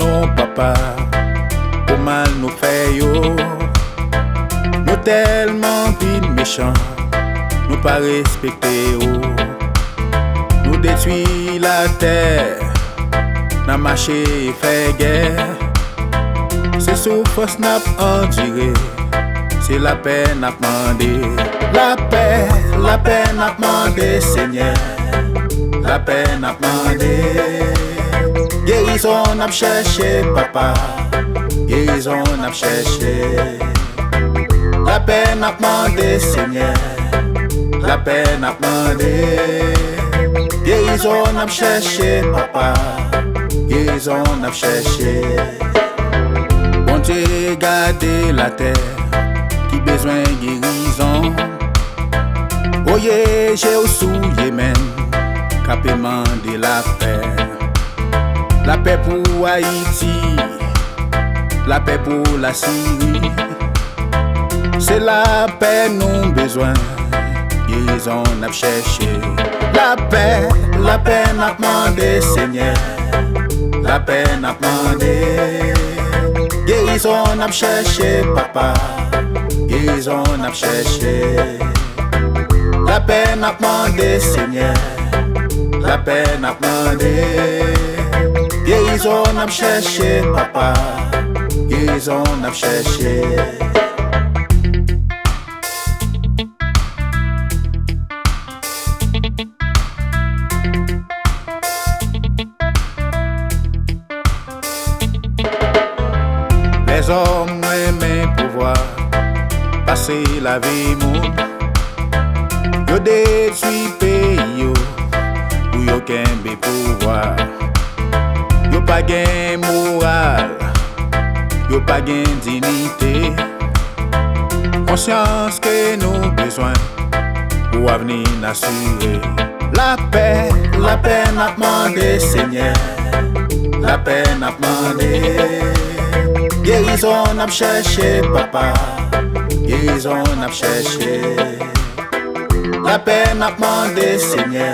non papa, pour mal nous fait yo. Nous tellement pile méchants, nous pas respecter yo. Nous détruit la terre, n'a marché et fait guerre. C'est souffrance n'a enduré, c'est la paix n'a demandé. La paix n'a demandé, Seigneur. La paix n'a demandé. Guérison n'a cherché, papa. Guérison n'a cherché. La paix n'a demandé, Seigneur. La paix n'a demandé. Guérison n'a cherché, papa. Guérison n'a cherché. Bon Dieu, gardez la terre qui besoin de guérison. Oye, j'ai au souillé même, capément de la paix. La paix pour Haïti, la paix pour la Syrie. C'est la paix nous besoin, guérison n'a cherché. La paix n'a demandé, Seigneur. La paix n'a demandé. Guérison n'a cherché, papa. Guérison n'a cherché. La paix n'a demandé, Seigneur. La paix n'a demandé. Guérison n'a cherché, papa. Guérison n'a cherché. Les hommes aiment pouvoir passer la vie monde. Yo détruit pays yo, ou yo kembe pouvoir. Yo pas gain moral, yo pas gain dignité. Conscience que nous besoin pour avenir assuré. La paix n'a demandé, Seigneur. La paix n'a demandé. Guérison n'a cherché, papa. Guérison n'a cherché. La paix n'a demandé, Seigneur.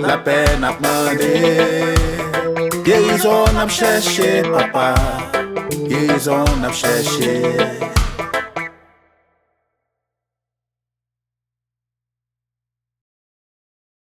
La paix n'a demandé. Guérison n'a cherché, papa. Guérison n'a cherché.